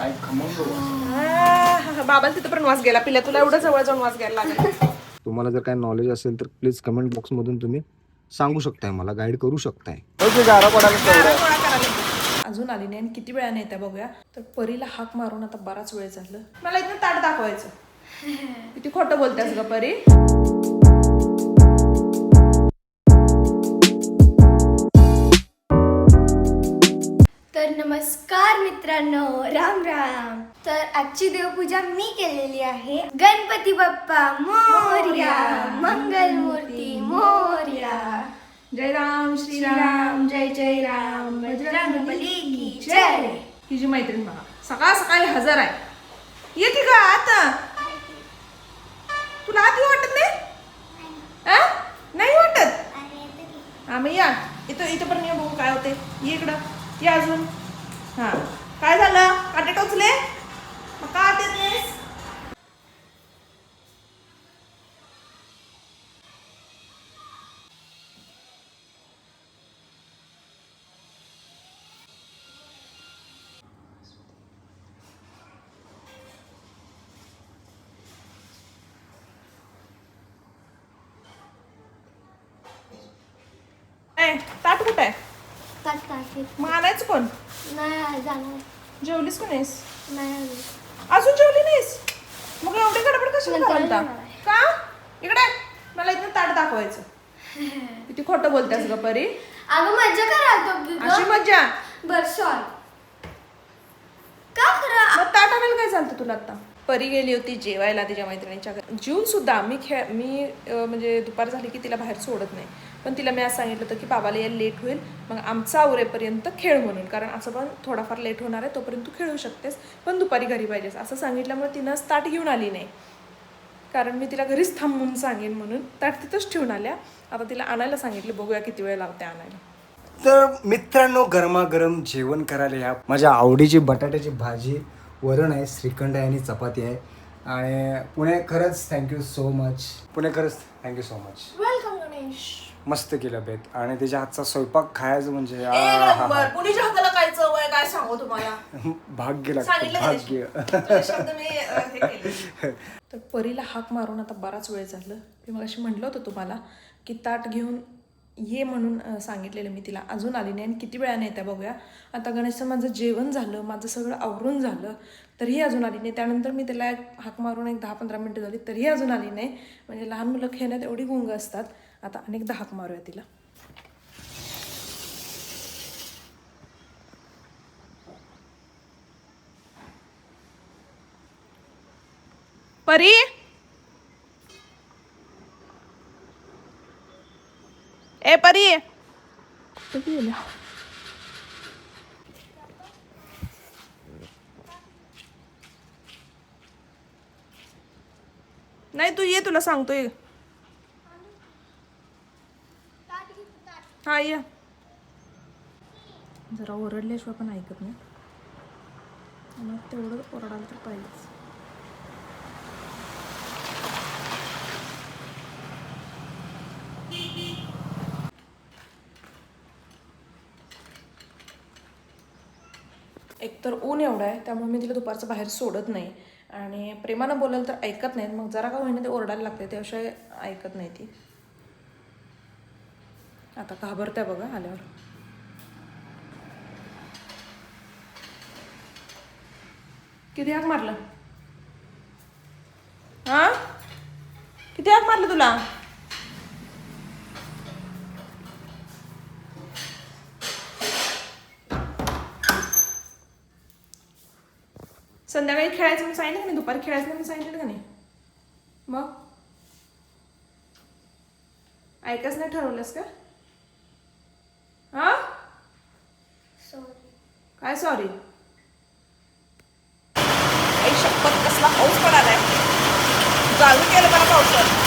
काय खमंग बाबाला तिथं पण वास गेला. पिल्या तुला एवढं जवळ जाऊन वास घ्यायला लागला. तुम्हाला जर काय नॉलेज असेल तर प्लीज कमेंट बॉक्स मधून तुम्ही सांगू शकताय, मला गाईड करू शकताय. अजून आली नाही आणि किती वेळाने येत्या बघूया. तर परीला हाक मारून आता बराच वेळ झालं. मला इथं ताट दाखवायचं. किती खोटं बोलतेस ग परी. तर नमस्कार मित्रांनो, राम राम. तर आजची देवपूजा मी केलेली आहे. गणपती बाप्पा मोरया, मंगलमूर्ती मोरया. जय राम श्रीराम जय जय राम, बजरंगबली की जय. हिची मैत्रीण बघा सकाळ सकाळी हजर आहे. येते का आता? तुला आधी वाटत नाही? नाही वाटत? मग या इथं पण ये, बघू काय होते. ये इकडं ये अजून. हा काय झालं? काटे टोचले? मग का आत येतेस? ताट कुठं आहे? मग आणायचं कोण? नाही जाणार, जेवलीस का नाहीस? नाही अजून जेवली नाहीस? मग एवढी गडबड कशाला नंतर करता? जेवणार आहे. का इकडे मला इथं ताट दाखवायचं. किती खोटं बोलतेस ग परी. अगं मज्जा करायला अशी मज्जा. बर सॉरी. का खरं? मग ताट आणायला काय झालं तुला आता? परी गेली होती जेवायला तिच्या मैत्रिणीच्या घरी. जेवून सुद्धा मी म्हणजे दुपार झाली की तिला बाहेर सोडत नाही. पण तिला मी आज सांगितलं होतं की बाबाला यायला लेट होईल, मग आमचा आवरेपर्यंत खेळ म्हणून. कारण असं पण थोडाफार लेट होणार आहे, तोपर्यंत तू खेळू शकतेस, पण दुपारी घरी पाहिजेस असं सांगितल्यामुळे तिनं ताट घेऊन आली नाही. कारण मी तिला घरीच थांबून सांगेन म्हणून ताट तिथंच ठेवून आल्या. आता तिला आणायला सांगितलं, बघूया किती वेळ लावते आणायला. तर मित्रांनो, गरमागरम जेवण करायला या. माझ्या आवडीची बटाट्याची भाजी, वरण आहे, श्रीखंड आहे आणि चपाती आहे. आणि पुणे खरंच थँक्यू सो मच. पुणे खरंच thank you so much. Welcome Ganesh. मस्त केलं बेत. आणि त्याच्या हातचा स्वयंपाक खायचं म्हणजे पुण्याच्या हाताला काय चव आहे काय सांगू तुम्हाला. भाग्य लागतं, भाग्य. तर परीला हाक मारून आता बराच वेळ झालं. मी मग अशी म्हटलं होतं तुम्हाला की ताट घेऊन ये म्हणून सांगितलेलं मी तिला. अजून आली नाही आणि किती वेळाने येत्या बघूया. आता गणेशचं माझं जेवण झालं, माझं सगळं आवरून झालं, तरीही अजून आली नाही. त्यानंतर मी तिला हाक मारून 10-15 मिनटं झाली तरीही अजून आली नाही. म्हणजे लहान मुलं खेळण्यात एवढी गुंग असतात. आता अनेकदा हाक मारूया तिला. परी, ए परी. नाही तू ये, तुला सांगतोय. हा ये. जरा ओरडल्याशिवाय पण ऐकत नाही. मग तेवढं ओरडायला तर पाहिजेच. एकतर ऊन एवढं आहे त्यामुळे मी तिला दुपारचं बाहेर सोडत नाही. आणि प्रेमानं बोलायला तर ऐकत नाहीत. मग जरा का होईना ते ओरडायला लागते, त्याशिवाय ऐकत नाही ती. आता घाबरत्या बघा आल्यावर. किती हाक मारलं? हा किती हाक मारलं तुला? संध्याकाळी खेळायचं म्हणून सांगितलं का नाही? दुपारी खेळायचं म्हणून सांगितलं का नाही? मग ऐकच नाही ठरवलंस का? हा काय सॉरी? आई शपथ, कसला पाऊस पडालाय. चालू केलं मला पावसात.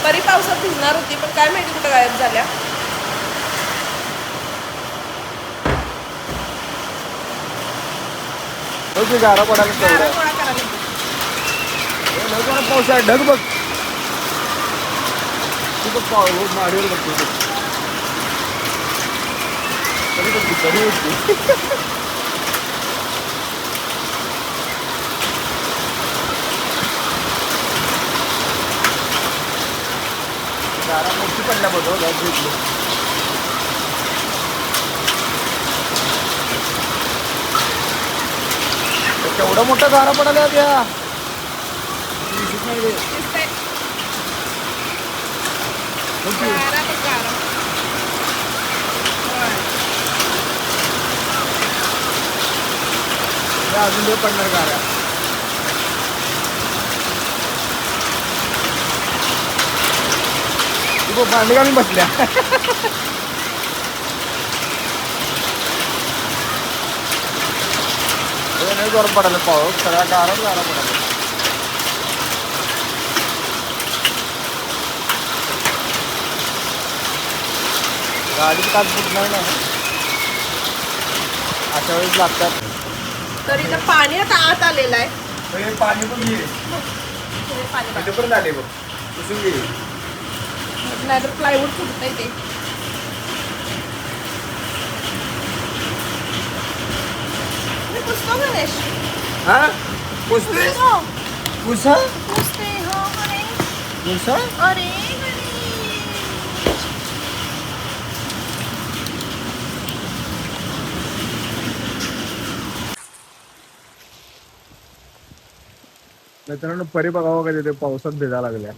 परी पावसात भिजणार होती, पण काय माहिती कुठं गायब झाल्या. तो ते गारा पडायला गारा तेवढा गोळा करायला. पाऊस आहे ढग बघ तू बघ पाऊस माडीवर बघतो कधी गारा मोठी पडल्या बघ केवढा मोठा गारा पडायला त्या दिसतंय. गारा बघ, गारा. होय. अजून ते पडणार गारा तू भांडी घालून बसल्या नाही जोर पडायला पाऊस सगळ्या गारा गारा पडायला गाडीचं काच फुटणार ना अशा वेळेस लागतात तर इथं पाणी आता आत आलेलं आहे. हे पाणी पण घे हे पाणी बघा. इथे पण आले बघ पुसून घे नाहीतर प्लायवूड फुटतंय ते. मी पुसतो गणेश. हा पुसते हो. पुसा पुसते हो गणेश. पुसा अरे गणेश. मित्रांनो परी बघावं का तिथे पावसात भिजा लागल्या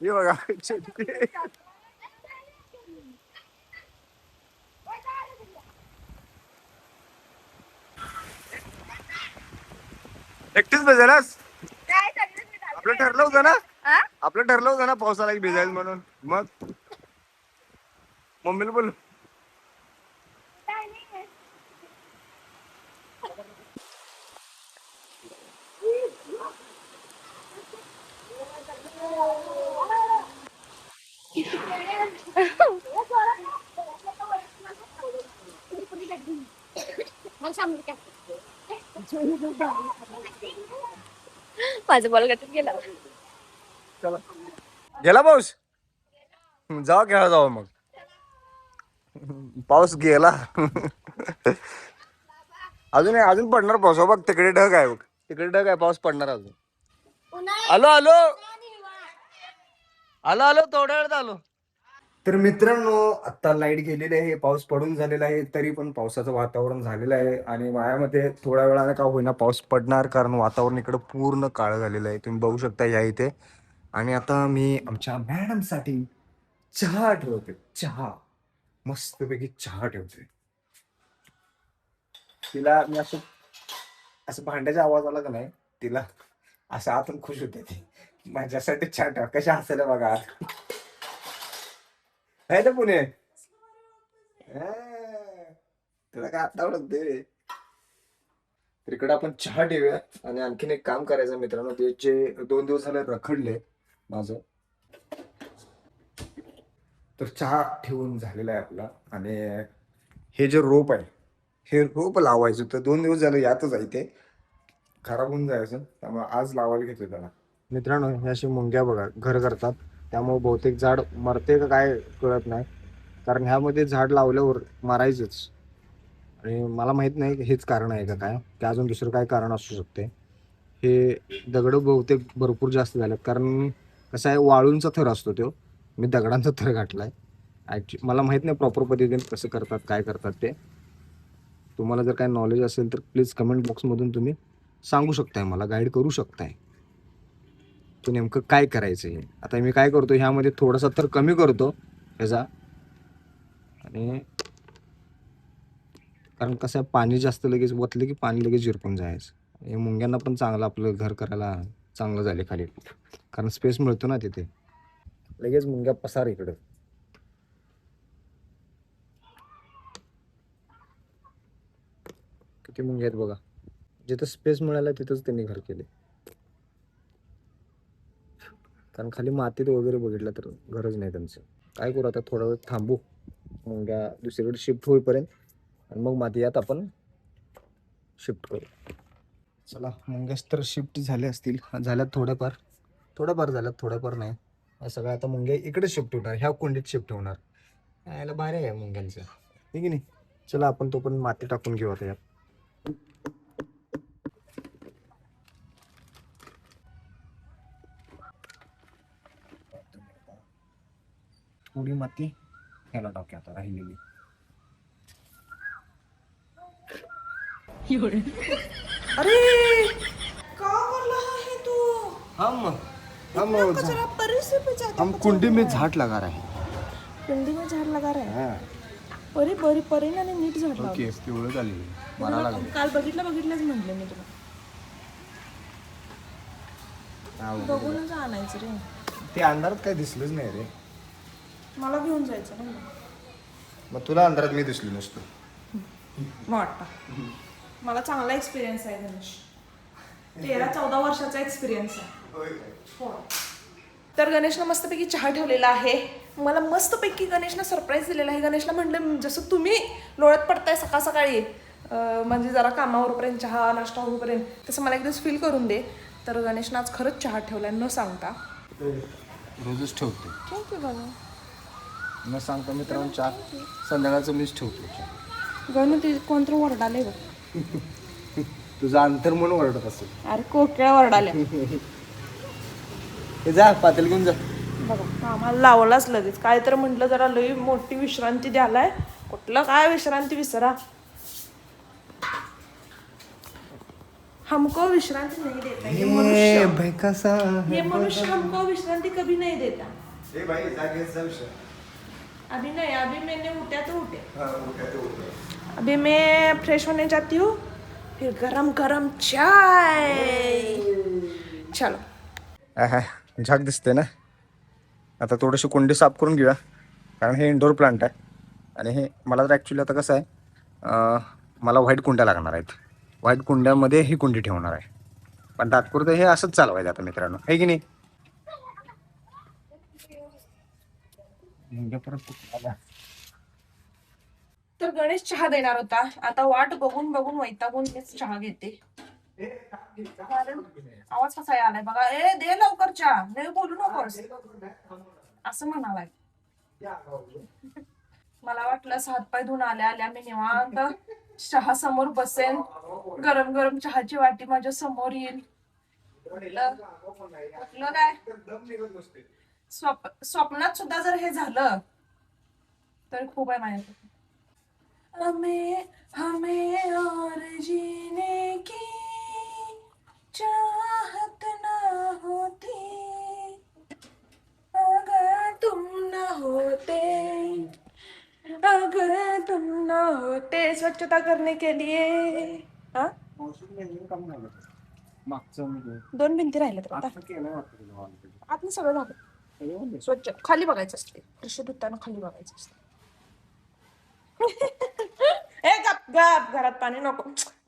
हे बघा एकटीच भिजायलास आपलं ठरलं होतं ना आपलं ठरलं होतं ना पावसाला की भिजायला म्हणून मग मम्मीला बोल माझं बॉल गटत गेला. चला गेला पाऊस जाऊ खेळा जाऊ मग पाऊस गेला अजून अजून पडणार पाऊस हो बघ तिकडे ढग आहे बघ तिकडे ढग आहे पाऊस पडणार अजून आलो आलो आलो आलो थोड्या वेळात आलो तर मित्रांनो आता लाईट गेलेली आहे पाऊस पडून झालेला आहे तरी पण पावसाचं वातावरण झालेलं आहे आणि माझ्यामध्ये थोड्या वेळाने का होईना पाऊस पडणार कारण वातावरण इकडं पूर्ण काळं झालेलं आहे तुम्ही बघू शकता या इथे आणि आता मी आमच्या मॅडमसाठी चहा ठेवते चहा मस्तपैकी चहा ठेवते तिला मी असं असं भांड्याचा आवाज आला का नाही तिला असं आतून खुश होते ती माझ्यासाठी चहा ठेवा कशा हसायला बघा आत आहे ना पुणे तुला काय आता आवडते तर इकडे आपण चहा ठेवूया आणि आणखीन एक काम करायचं मित्रांनो ते जे 2 दिवस झाले रखडले माझं तर चहा ठेवून झालेला आहे आपला आणि हे जे रोप आहे हे रोप लावायचं तर 2 दिवस झाले यातच आहे ते खराब होऊन जायचं त्यामुळे आज लावायला घेतोय त्याला मित्रांनो हे अशी मुंग्या बघा घर करतात त्यामुळे बहुतेक झाड मरते का काय कळत नाही कारण ह्यामध्ये झाड लावल्यावर मारायचंच आणि मला माहित नाही हेच कारण आहे का काय की अजून दुसरं काय कारण असू शकते हे दगड बहुतेक भरपूर जास्त झालेत कारण कसं आहे वाळूंचा थर असतो तो मी दगडांचा थर घातलाय मला माहित नाही प्रॉपर पद्धतीने कसं करतात काय करतात ते तुम्हाला जर काय नॉलेज असेल तर प्लीज कमेंट बॉक्समधून तुम्ही सांगू शकताय मला गाईड करू शकताय तो नेमकं काय करायचं हे आता मी काय करतो ह्यामध्ये थोडासा तर कमी करतो ह्याचा आणि कारण कसं आहे पाणी जास्त लगेच ओतलं की पाणी लगेच झिरपून जायचं हे मुंग्यांना पण चांगलं आपलं घर करायला चांगलं झाले खाली, कारण स्पेस मिळतो ना तिथे. लगेच मुंग्या पसार इकडं. किती मुंग्या आहेत बघा. जिथं स्पेस मिळाला तिथंच त्यांनी घर केले, कारण खाली मातीत वगैरे बघितलं तर गरज नाही त्यांचं. काय करू आता, थोडा वेळ थांबू मुंग्या दुसरीकडे शिफ्ट होईपर्यंत, आणि मग मातीयात आपण शिफ्ट करू. चला, मुंग्यास तर शिफ्ट झाले असतील, झाल्यात थोड्याफार झाल्यात, थोड्याफार नाही. या सगळ्या आता मुंग्या इकडे शिफ्ट होणार, ह्या कुंडीत शिफ्ट होणार. यायला भारी आहे मुंग्यांचं, ठीक आहे नाही. चला आपण तो पण माती टाकून घेऊ आता यात. थोडी माती ह्याला टाकूया आता राहिलेली. अरे का करला है तू? कचरा परिसर पे जाता हम कुंडी में झाट लगा रहे हैं. कुंडी में झाड लगा रहा है. बरी बरी परिणाने नीट झाड लावलं. केस पिवळं झाली, मला लागले. काल बघितलंच म्हटलं मी तुला. बघूनच आणायचं रे. ते अंधारात काही दिसलंच नाही रे. मला घेऊन जायचं ना. मग तुला अंधारात मी दिसलो नसतो. मग वाटतं मला चांगला एक्सपिरियन्स आहे गणेश. 13-14 वर्षाचा एक्सपिरियन्स आहे. हो. तर गणेशनं मस्तपैकी चहा ठेवलेला आहे. मला मस्तपैकी गणेशनं सरप्राईज दिलेला आहे. गणेशला म्हटलं जसं तुम्ही लोळत पडताय सकाळ सकाळी, म्हणजे जरा कामावरपर्यंत चहा नाश्ता होईपर्यंत, तसं मला एक दिवस फील करून दे. तर गणेशनं आज खरंच चहा ठेवलाय न सांगता. रोजच ठेवते थँक्यू बाबा. न सांगता मित्रांनो, चहा संध्याकाळचं मीच ठेवतो. गणू ते कोणतरी वरडाले बघ. तुझं अंतर म्हणून ओरडत असेल. अरे कोकिळा वरडाल्या. हे जा पातेल घेऊन जा. बघा आम्हाला लावलाच लगेच. काय तर म्हटलं जरा लई मोठी विश्रांती द्यालाय. कुठलं काय विश्रांती विसरा. हमको विश्रांति नहीं देता ये मनुष्य. ये मनुष्य हमको विश्रांति कभी नहीं देता. अभी नहीं, अभी मैंने उठा तो उठे. अभी मैं फ्रेश होने जाती हूँ, फिर गरम गरम चाय. चलो. झाक दिसते ना. आता थोडीशी कुंडी साफ करून घेऊया, कारण हे इंडोर प्लांट आहे. आणि हे मला तर ॲक्च्युली आता कसं आहे, मला व्हाईट कुंड्या लागणार आहेत. व्हाईट कुंड्यामध्ये ही कुंडी ठेवणार आहे. पण तात्पुरतं हे असंच चालवायचं आता मित्रांनो, आहे की नाही. तर गणेश चहा देणार होता. आता वाट बघून बघून वैतागून मीच चहा घेते. आवाज कसा आलाय बघा. ए दे लवकर चहा, लय बोलू नकोस असं म्हणालाय. मला वाटलं हातपाय धुवून आल्या आल्या मी निवांत चहा समोर बसेन, गरम गरम चहाची वाटी माझ्या समोर येईल. कुठलं काय स्वप्नात सुद्धा जर हे झालं तर खूप आहे माझ्यासाठी. हमें हमें और जीने की चाहत ना होती अगर तुम ना होते, अगर तुम ना होते. स्वच्छता करने के लिए हाँ 2 भिंती राहिल्यात आता. आतनं सगळं झालं स्वच्छ. खाली बघायचं असते, फरशी धुताना खाली बघायचं असते. ए गप गप, घरात पाणी नको.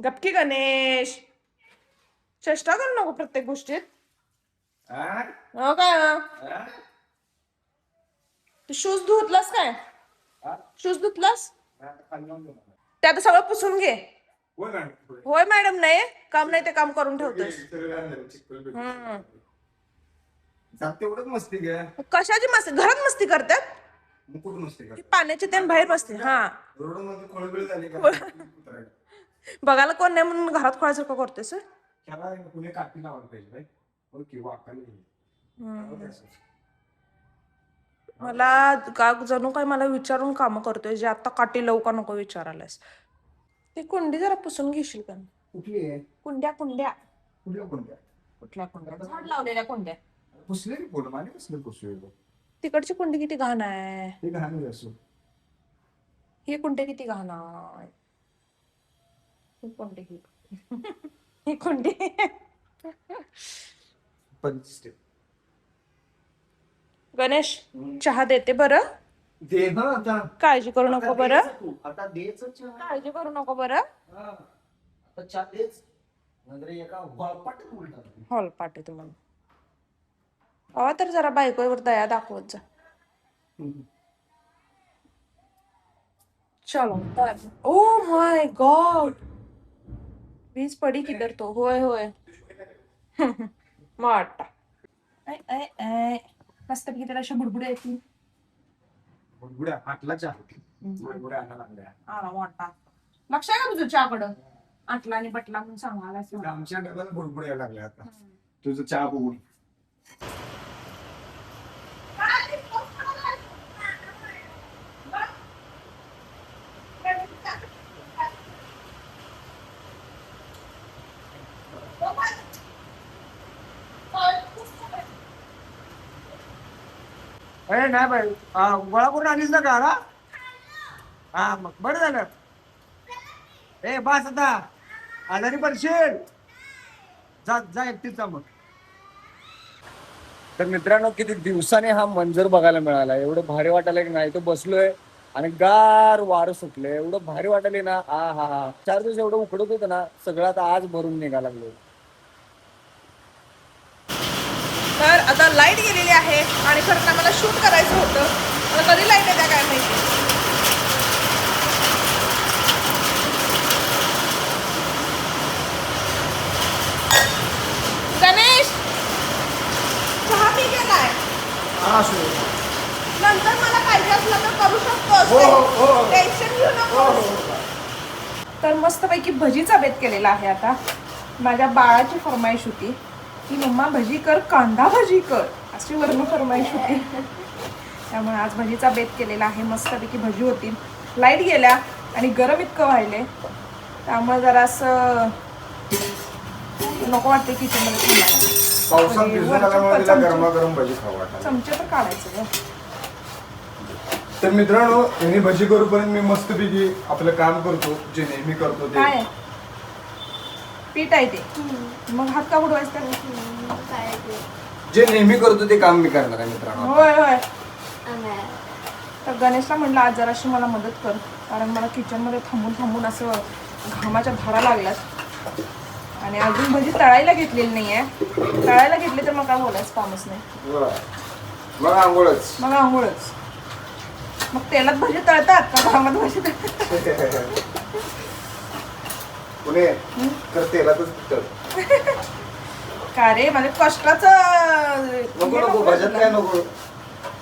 गपकी गणेश, चेष्टा करू नको प्रत्येक गोष्टीत. हो काय तू शूज धुतलास काय? शूज धुतलास ते आता सगळं पुसून घे. होय मॅडम, नाही काम नाही ते काम करून ठेवतोय. कशाची मस्ती? घरात मस्ती करतात. पाण्याची त्यान बाहेर बसते. हा बघायला कोण नाही म्हणून घरात खोळासारखं करतोय सर. मला का जणू काय मला विचारून काम करतोय, जे आता काठी लावू का नको विचारायलास. ती कुंडी जरा पुसून घेशील का? कुंड्या कुंड्या कुठल्या कुंड्या? झाड लावलेल्या कुंड्या. तिकडची कुंडी किती घाण आहे. ही कुंडी किती घाण आहे. ही कुंडी ही कुंडी 25 गणेश चहा देते बरं. दे ना आता. काळजी करू नको बरं. आता देच चहा. काळजी करू नको बरं. आता चहा देच. नंतर एका वाळपाटीत उलटा. हॉल पाटे तुम्हाला अवा तर जरा बायकोवर दया दाखवत जा. चलो. ओ माय गॉड, वीज पडी किधर तो. होय होय. वाटता मस्त पैकी त्याला अशा बुडबुड्या येतील. बुडबुड्या आटला चहा. बुडबुड्या आणायला लागल्या. आला वाटता. लक्ष आहे का तुझं चहाकडं? आटला आणि बटला म्हणून सांगायला. आमच्या डब्याला बुडबुड्या लागल्या आता. तुझं चहा बघून. नाही बाई गोळा करून आणलीस ना का? हा मग बरं झालं. ए बास आता आजारी पडशील. जा जा एकटीचा मग. तर मित्रांनो, किती दिवसाने हा मंजर बघायला मिळाला. एवढं भारी वाटायला की नाही. तो बसलोय आणि गार वारं सुटले. एवढं भारी वाटायले ना. हा 4 दिवस एवढं उकडत होतं ना, सगळं आता आज भरून निघायला लागलो. तर आता लाईट गेलेली आहे आणि खरं तर मला शूट करायचं होतं. मला कधी लाईट येते काय माहिती. गणेश चहा पी गेलाय. नंतर मला पाहिजे असलं तर करू शकतो. टेन्शन घेऊ नको. तर मस्तपैकी भजीचा बेत केलेला आहे. आता माझ्या बाळाची फरमाईश होती की मम्मा भजी कर, कांदा भजी कर, अशी वर्ण फरमाईश होती. त्यामुळे आज भजीचा बेत केलेला आहे. मस्तपैकी भजी होती. लाईट गेल्या आणि गरम इतकं व्हायले, त्यामुळे जरा असं नको वाटते किचनमध्ये गरमागरम भजी खावा. चमचे तर काढायचं ग. तर मित्रांनो, यांनी भजी करूपर्यंत मी मस्तपैकी आपलं काम करतो, जे नेहमी करतो ते. काय पीठ आहे ते, मग हात का बुडवायचं त्याला? काय ते? जे नेहमी करतो ते काम मी करणार आहे मित्रांनो. होय होय. आम्ही. तर गणेशला म्हटलं आज जराशी मला मदत कर, कारण मला किचनमध्ये थांबून थांबून असं घामाच्या धारा लागल्यात आणि अजून भजी तळायला घेतलेली नाही आहे. तळायला घेतली तर मग काय बोलायचं कामच नाही. मग आंघोळच. मग आंघोळच. मग तेलात भजी तळतात का घामात भजी तळतात? पुणे तर तेलातच का रे, माझ्या कष्टाचं नको नको. भज्यात काय नको,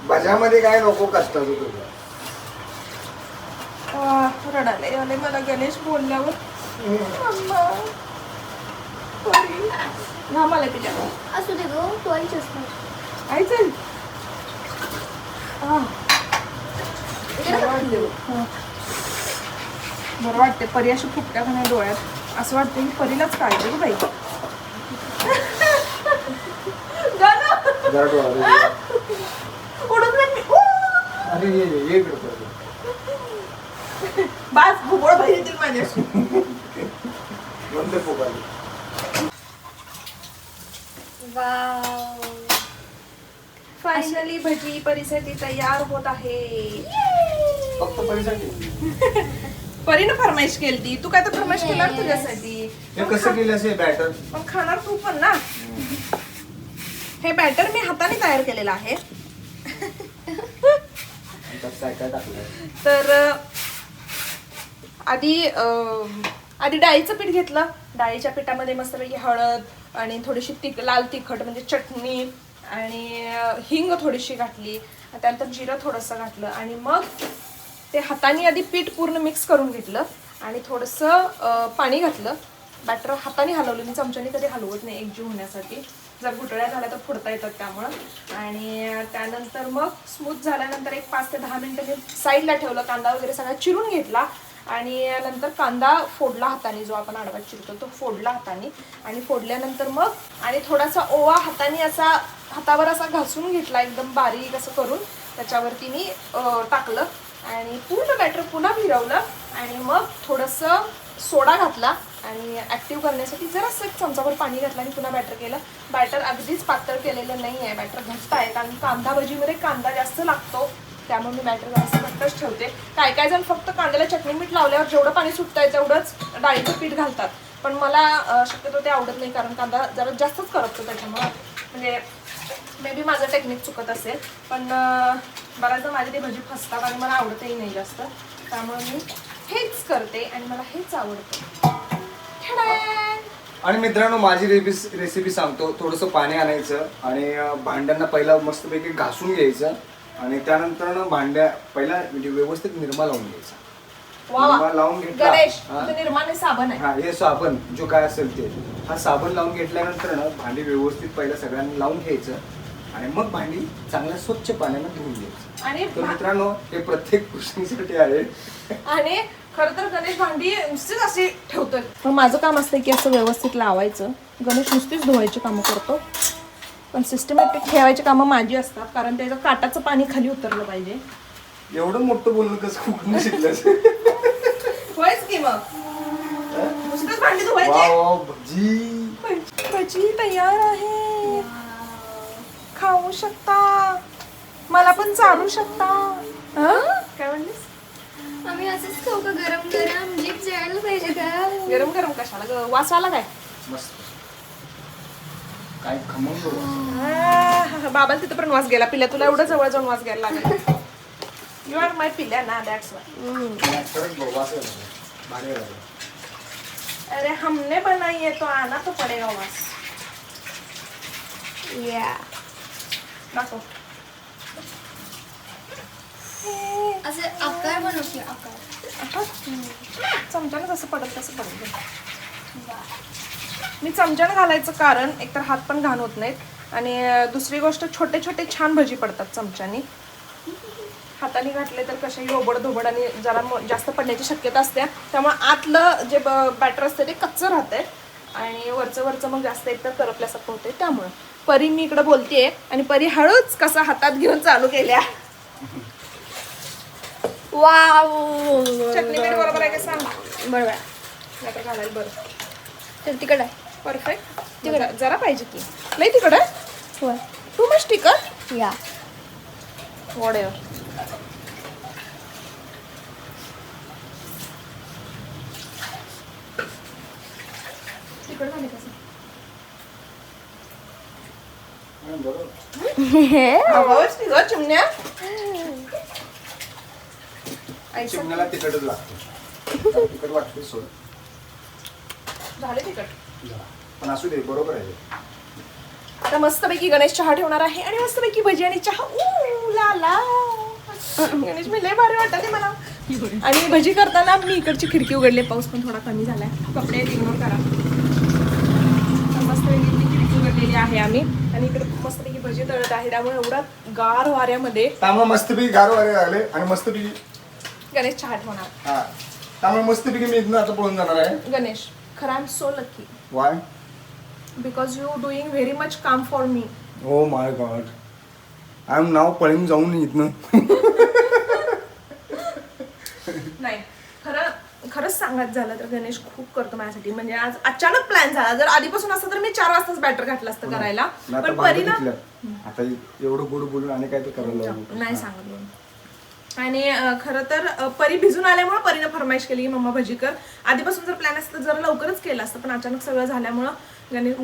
भज्यामध्ये काय नको कष्टाचं तुझं. रडाले आले मला गणेश बोलल्यावर. घामाला तिच्यावर असू दे गो, तू आईच असतो. आई चल. बरं वाटते. परी अशी फुकट्या का नाही डोळ्यात, असं वाटतं की परीलाच काढते ग बाई. अरे ये बास भुबळ बाहेर येतील माझ्याशी. बंद पोकाली. वाव. फायनली भजी परीसाठी तयार होत आहे. फक्त परीसाठी. परीनं फरमाईश केली. तू काय तर फरमाईश केला तुझ्यासाठी. हे कसं केलं असे बॅटर? पण खाणार तू पण ना. हे बॅटर मी हाताने तयार केलेलं आहे. काय काय टाकलं? तर आधी डाळीचं पीठ घेतलं. डाळीच्या पिठामध्ये मस्तपैकी हळद आणि थोडीशी लाल तिखट म्हणजे चटणी आणि हिंग थोडीशी घातली. त्यानंतर जिरं थोडंसं घातलं आणि मग ते हाताने आधी पीठ पूर्ण मिक्स करून घेतलं आणि थोडंसं पाणी घातलं. बॅटर हाताने हलवलं. मी चमच्याने कधी हलवत नाही एकजीव होण्यासाठी. जर गुटळ्या झाल्या तर फोडता येतात त्यामुळं. आणि त्यानंतर मग स्मूथ झाल्यानंतर एक 5 ते 10 मिनिटं मी साईडला ठेवलं. कांदा वगैरे सगळा चिरून घेतला आणि नंतर कांदा फोडला हाताने, जो आपण आडवा चिरतो तो फोडला हाताने. आणि फोडल्यानंतर मग आणि थोडासा ओवा हाताने असा हातावर असा घासून घेतला एकदम बारीक असं करून. त्याच्यावरती मी टाकलं आणि पूर्ण बॅटर पुन्हा फिरवलं आणि मग थोडंसं सोडा घातला आणि ॲक्टिव्ह करण्यासाठी जरासं एक चमचाभर पाणी घातलं आणि पुन्हा बॅटर केलं. बॅटर अगदीच पातळ केलेलं नाही आहे, बॅटर घट्ट आहे कारण कांदा भजीमध्ये कांदा जास्त लागतो, त्यामुळे मी बॅटर जरासं घट्टच ठेवते. काय काय जण फक्त कांद्याला चटणी मीठ लावल्यावर जेवढं पाणी सुटतंय तेवढंच डाळीचं पीठ घालतात, पण मला शक्यतो ते आवडत नाही कारण कांदा जरा जास्तच करपतो त्याच्यामुळं. म्हणजे मे बी माझं टेक्निक चुकत असेल, पण बऱ्याचदा माझी ती भजी फसतात आणि मला आवडतही नाही जास्त, त्यामुळे मी हेच करते आणि मला हेच आवडतं. आणि मित्रांनो माझी रेसिपी सांगतो. थोडंसं पाणी आणायचं आणि भांड्यांना पहिला मस्तपैकी घासून घ्यायचं आणि त्यानंतर भांड्या पहिला म्हणजे व्यवस्थित निरमा लावून घ्यायचा. निरमा लावून घेतला. गणेश निर्माण साबण आहे. हा हे साबण जो काय असेल ते हा साबण लावून घेतल्यानंतर ना भांडी व्यवस्थित पहिला सगळ्यांनी लावून घ्यायचं आणि मग भांडी चांगल्या स्वच्छ पाण्याने धुवून घ्यायचं. आणि तर मित्रांनो हे प्रत्येक गोष्टीसाठी आहे. आणि खरं तर गणेश भांडी नुसतीच अशी ठेवतोय, पण माझं काम असतं की असं व्यवस्थित लावायचं. गणेश नुसतीच धुवायची कामं करतो, पण सिस्टमॅटिक ठेवायची कामं माझी असतात कारण त्याचं काटाचं पाणी खाली उतरलं पाहिजे. एवढं मोठं बोलणं कसं कुठून शिकलंस? होयच की मग नुसतीच भांडी वा धुवायची. वा भजी भजी तयार आहे, खाऊ शकता, मला पण चालू शकता. काय म्हणलीस? आम्ही असंच खाऊ का गरम गरम? जीभ जळायला पाहिजे का? गरम गरम कशाला ग? वास आला काय? मस्त काय खमंग वास. बाबाला तिथं पण वास गेला. पिल्या तुला एवढं जवळ जाऊन वास घ्यायला लागला. यू आर माय पिल्या ना, दॅट्स वाय. खरंच वास आहे भारी आहे. अरे हमने बनाई है तो आना तो पडेगा वास. या दाखव. असं आकार बनवते आकार. चमच्यानं जसं पडत तसं पडत. मी चमच्यानं घालायचं कारण एकतर हात पण घाण होत नाहीत आणि दुसरी गोष्ट छोटे छोटे छान भजी पडतात चमच्यानी. हाताने घातले तर कशाही ओबड धोबड आणि जरा जास्त पडण्याची शक्यता असते, त्यामुळे आतलं जे बॅटर असते ते कच्चं राहतंय आणि वरचं मग जास्त एकतर करपल्यासारखं होते. त्यामुळे परी मी इकडं बोलतेय आणि परी हळूच कसा हातात घेऊन चालू केल्या. वाव, चटणी मीठ बरोबर आहे का सांग? बरोबर. नाहीतर घालायला बरं. तर तिकड आहे. परफेक्ट. तिकडं जरा पाहिजे की नाही तिकडं. होय. टू मच तिखट. या वॉडेवर. तिखट झाले कसं? आवाज ती ग चिमण्या. चिमण्याला तिखटच लागतं. तिखट वाटतं सोड. झाले तिखट. पण असू दे बरोबर आहे. आता मस्तपैकी गणेश चहा ठेवणार आहे आणि मस्तपैकी भजी आणि चहा. ला ला. गणेश मी लय भारी वाटत आहे मला. आणि भजी करताना मी इकडची खिडकी उघडली, पाऊस पण थोडा कमी झालाय, कपडे इग्नोर करा. तर मस्तपैकी खिडकी उघडलेली आहे आम्ही आणि इकडे मस्तपैकी भजी तळत आहे, त्यामुळे एवढा गार वाऱ्यामध्ये त्यामुळे मस्तपैकी गार वारे लागले आणि मस्तपैकी गणेश चहा ठेवणार. हा त्यामुळे मस्तपैकी मी इथनं आता पळून जाणार आहे. गणेश खरं I am so lucky why because you doing very much काम for me. Oh my God I am now पळून जाऊन इथनं. नाही खरंच सांगायचं झालं तर गणेश खूप करतो माझ्यासाठी. म्हणजे आज अचानक प्लॅन झाला. जर आधीपासून असतं तर मी 4 वाजताच बॅटर घातलं असतं करायला, पण परी ना आता एवढं गोड बोलून आणि काय ते करायला नाही सांगितलं. आणि खरं तर परी भिजून आल्यामुळे परीनं फरमाईश केली की मम्मा भजी कर. आधीपासून जर प्लॅन असतं तर जरा लवकरच केलं असतं, पण अचानक सगळं झाल्यामुळं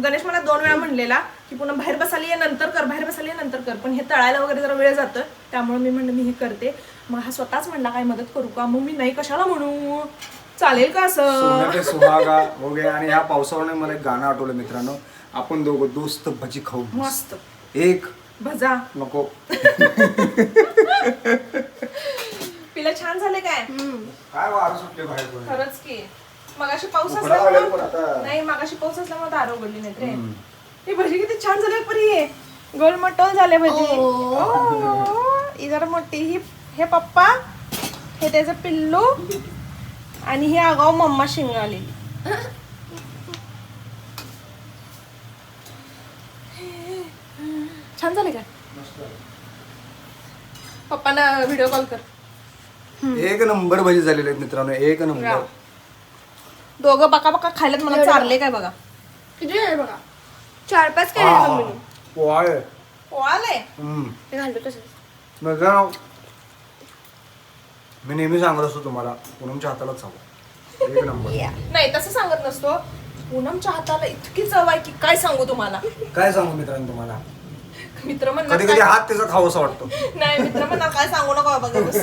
गणेश मला 2 वेळा म्हणलेला की पुन्हा बाहेर बसायला ये नंतर कर, बाहेर बसायला ये नंतर कर, पण हे तळायला वगैरे जरा वेळ जातं, त्यामुळे मी म्हणलं मी हे करते. मग हा स्वतःच म्हणला काय मदत करू का? मग मी नाही कशाला म्हणू, चालेल का असं. सुहागा वगैरे. आणि ह्या पावसाळ्याने मला एक गाणं आठवलं मित्रांनो. आपण दोघं दोस्त भजी खाऊ मस्त एक भजा नको. पिला छान झाले काय? काय वार सुटले बाहेर पण. खरंच की मगाशी पाऊस उघडा लागेल पण असल्यामुळे आता. नाही, मगाशी पाऊस असल्यामुळे दार उघडली नाही रे. ही भजी किती छान झाले परी. गोलमटोल झाले भजी. ही जरा मोठी. ही हे पप्पा, हे त्याचं पिल्लू आणि ही आगाव मम्मा शिंग आलेली. छान झाले काय? पप्पांना व्हिडिओ कॉल कर. एक नंबर भजी झालेले आहेत मित्रांनो, एक नंबर. दोघं बका बका खायलात मला चारले काय बघा. किती आहे बघा 4-5 केले मम्मीने. पोहाय पोळाले ते घालतो तसंच. मग मी नेहमी सांगत असतो तुम्हाला पूनमच्या हातालाच सांगू एक नंबर. नाही तसं सांगत नसतो. पूनमच्या हाताला इतकी चव आहे की काय सांगू तुम्हाला. काय सांगू मित्रांनो तुम्हाला मित्र म्हणणार कधी कधी हात त्याचा खावंसा वाटतो. नाही मित्र म्हणणार काय सांगू नका बाबा बस.